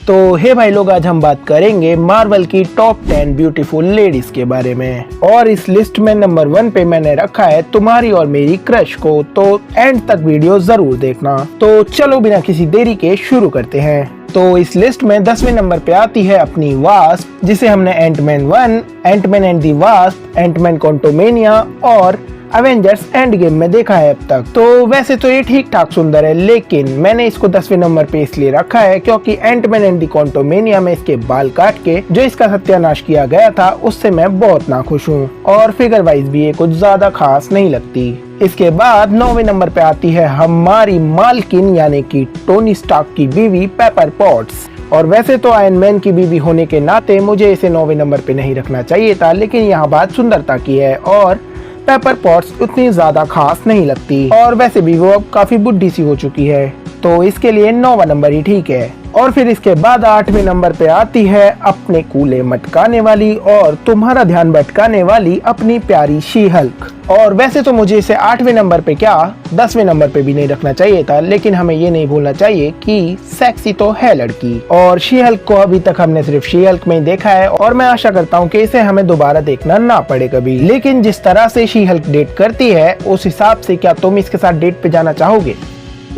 तो हे भाई लोग, आज हम बात करेंगे मार्वल की टॉप 10 ब्यूटीफुल लेडीज के बारे में। और इस लिस्ट में नंबर 1 पे मैंने रखा है तुम्हारी और मेरी क्रश को, तो एंड तक वीडियो जरूर देखना। तो चलो बिना किसी देरी के शुरू करते हैं। तो इस लिस्ट में 10वें नंबर पे आती है अपनी वास्प, जिसे हमने Antman 1, Antman and the Wasp, Antman Quantumania और एवेंजर्स एंड गेम में देखा है अब तक। तो वैसे तो ये ठीक ठाक सुंदर है, लेकिन मैंने इसको 10वें नंबर पे इसलिए रखा है क्योंकि एंटमैन एंड दी क्वांटमेनिया में इसके बाल काट के जो इसका सत्यानाश किया गया था उससे मैं बहुत नाखुश हूँ, और फिगर वाइज भी ये कुछ ज्यादा खास नहीं लगती। इसके बाद 9वें नंबर पे आती है हमारी मालकिन यानी कि टोनी स्टार्क की बीवी पेपर पॉट्स। और वैसे तो आयरन मैन की बीवी होने के नाते मुझे इसे 9वें नंबर पे नहीं रखना चाहिए था, लेकिन यहाँ बात सुंदरता की है और पेपर पॉट्स उतनी ज्यादा खास नहीं लगती, और वैसे भी वो अब काफी बुढ़ी सी हो चुकी है, तो इसके लिए 9वां नंबर ही ठीक है। और फिर इसके बाद 8वें नंबर पे आती है अपने कूले मटकाने वाली और तुम्हारा ध्यान भटकाने वाली अपनी प्यारी शी हल्क। और वैसे तो मुझे इसे 8वें नंबर पे क्या 10वें नंबर पे भी नहीं रखना चाहिए था, लेकिन हमें ये नहीं भूलना चाहिए कि सेक्सी तो है लड़की, और शी हल्क को अभी तक हमने सिर्फ शी हल्क में ही देखा है, और मैं आशा करता हूँ कि इसे हमें दोबारा देखना ना पड़े कभी। लेकिन जिस तरह से शी हल्क डेट करती है उस हिसाब से क्या तुम इसके साथ डेट पे जाना चाहोगे?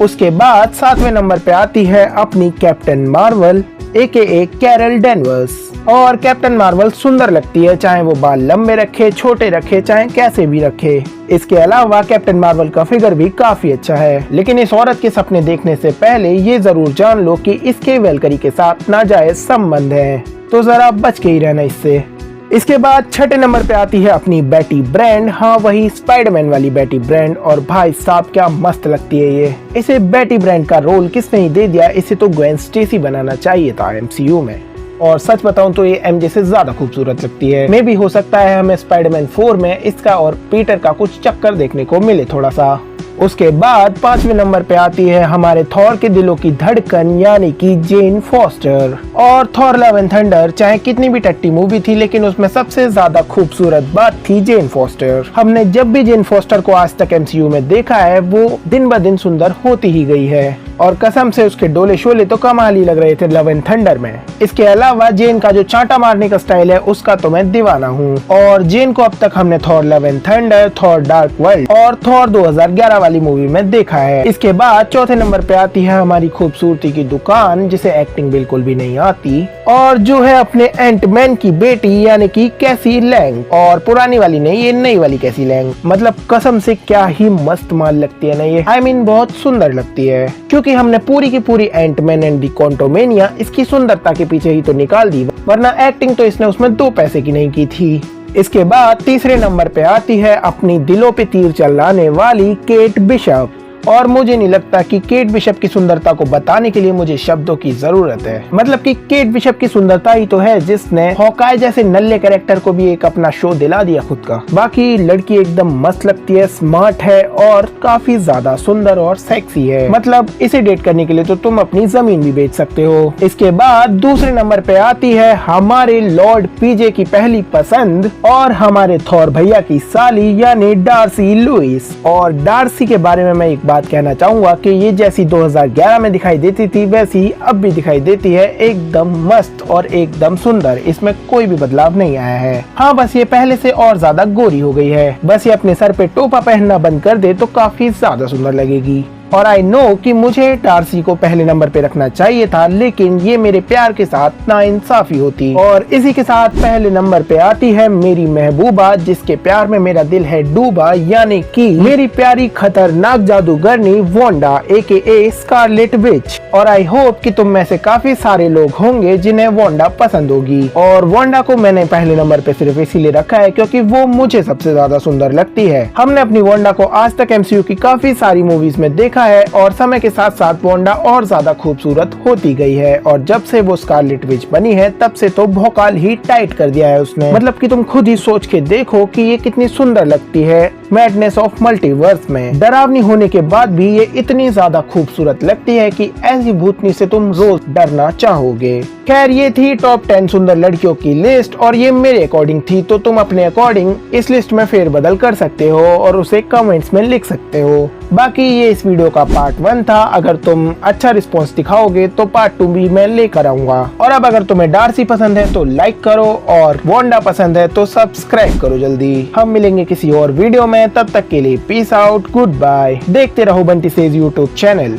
उसके बाद 7वें नंबर पे आती है अपनी captain Marvel AKA Carol Danvers. और कैप्टन मार्वल सुंदर लगती है, चाहे वो बाल लंबे रखे, छोटे रखे, चाहे कैसे भी रखे। इसके अलावा कैप्टन मार्वल का फिगर भी काफी अच्छा है, लेकिन इस औरत के सपने देखने से पहले ये जरूर जान लो कि इसके वेलकरी के साथ नाजायज संबंध है, तो जरा बच के ही रहना इससे। इसके बाद 6ठे नंबर पे आती है अपनी बेटी ब्रैंड, हाँ वही स्पाइडरमैन वाली बेटी ब्रैंड। और भाई साहब क्या मस्त लगती है ये। इसे बेटी ब्रैंड का रोल किसने ही दे दिया, इसे तो ग्वेन स्टेसी बनाना चाहिए था MCU में। और सच बताऊं तो ये MJ से ज्यादा खूबसूरत लगती है। मे भी हो सकता है हमें स्पाइडरमैन 4 में इसका और पीटर का कुछ चक्कर देखने को मिले थोड़ा सा। उसके बाद 5वें नंबर पे आती है हमारे थॉर के दिलों की धड़कन यानी कि जेन फॉस्टर। और थॉर लव एंड थंडर चाहे कितनी भी टट्टी मूवी थी, लेकिन उसमें सबसे ज्यादा खूबसूरत बात थी जेन फॉस्टर। हमने जब भी जेन फॉस्टर को आज तक MCU में देखा है वो दिन ब दिन सुंदर होती ही गई है, और कसम से उसके डोले शोले तो कमाल ही लग रहे थे लव एंड थंडर में। इसके अलावा जेन का जो चांटा मारने का स्टाइल है उसका तो मैं दीवाना हूँ, और जेन को अब तक हमने Thor love and thunder, Thor dark world और थॉर 2011 वाली मूवी में देखा है। इसके बाद 4थे नंबर पे आती है हमारी खूबसूरती की दुकान, जिसे एक्टिंग बिल्कुल भी नहीं आती, और जो है अपने एंटमैन की बेटी यानी कि कैसी लैंग। और पुरानी वाली नहीं, ये नई वाली कैसी लैंग, मतलब कसम से क्या ही मस्त माल लगती है ना ये। I mean, बहुत सुंदर लगती है, क्योंकि हमने पूरी की पूरी एंटमैन एंड दी क्वांटमेनिया इसकी सुंदरता के पीछे ही तो निकाल दी, वरना एक्टिंग तो इसने उसमें 2 पैसे की नहीं की थी। इसके बाद 3रे नंबर पे आती है अपनी दिलों पे तीर चलाने वाली केट बिशप। और मुझे नहीं लगता कि केट बिशप की सुंदरता को बताने के लिए मुझे शब्दों की जरूरत है। मतलब कि केट बिशप की सुंदरता ही तो है जिसने हॉकाय जैसे नल्ले कैरेक्टर को भी एक अपना शो दिला दिया खुद का। बाकी लड़की एकदम मस्त लगती है, स्मार्ट है और काफी ज्यादा सुंदर और सेक्सी है। मतलब इसे डेट करने के लिए तो तुम अपनी जमीन भी बेच सकते हो। इसके बाद 2रे नंबर पे आती है हमारे लॉर्ड PJ की पहली पसंद और हमारे थॉर भैया की साली यानी डार्सी लुइस। और डार्सी के बारे में मैं एक बात कहना चाहूंगा कि ये जैसी 2011 में दिखाई देती थी वैसी ही अब भी दिखाई देती है, एकदम मस्त और एकदम सुंदर। इसमें कोई भी बदलाव नहीं आया है। हाँ बस ये पहले से और ज्यादा गोरी हो गई है। बस ये अपने सर पे टोपा पहनना बंद कर दे तो काफी ज्यादा सुंदर लगेगी। और आई नो कि मुझे डार्सी को पहले नंबर पे रखना चाहिए था, लेकिन ये मेरे प्यार के साथ नाइंसाफी होती। और इसी के साथ पहले नंबर पे आती है मेरी महबूबा, जिसके प्यार में मेरा दिल है डूबा, यानी कि मेरी प्यारी खतरनाक जादूगरनी वांडा AKA स्कारलेट विच। और आई होप कि तुम में से काफी सारे लोग होंगे जिन्हें वांडा पसंद होगी। और वांडा को मैंने पहले नंबर पे सिर्फ इसीलिए रखा है क्योंकि वो मुझे सबसे ज्यादा सुंदर लगती है। हमने अपनी वांडा को आज तक MCU की काफी सारी मूवीज में देखा है, और समय के साथ साथ वांडा और ज्यादा खूबसूरत होती गई है। और जब से वो स्कारलेट विच बनी है तब से तो भौकाल ही टाइट कर दिया है उसने। मतलब कि तुम खुद ही सोच के देखो कि ये कितनी सुंदर लगती है मैडनेस ऑफ मल्टीवर्स में। डरावनी होने के बाद भी ये इतनी ज्यादा खूबसूरत लगती है कि ऐसी भूतनी से तुम रोज डरना चाहोगे। खैर ये थी टॉप 10 सुंदर लड़कियों की लिस्ट और ये मेरे अकॉर्डिंग थी, तो तुम अपने अकॉर्डिंग इस लिस्ट में फेरबदल कर सकते हो और उसे कमेंट्स में लिख सकते हो। बाकी ये इस वीडियो का पार्ट 1 था। अगर तुम अच्छा रिस्पॉन्स दिखाओगे तो पार्ट 2 भी मैं लेकर आऊंगा। और अब अगर तुम्हें डार्सी पसंद है तो लाइक करो और वांडा पसंद है तो सब्सक्राइब करो जल्दी। हम मिलेंगे किसी और वीडियो में, तब तक के लिए पीस आउट, गुड बाय। देखते रहो बंटी सेज यूट्यूब चैनल।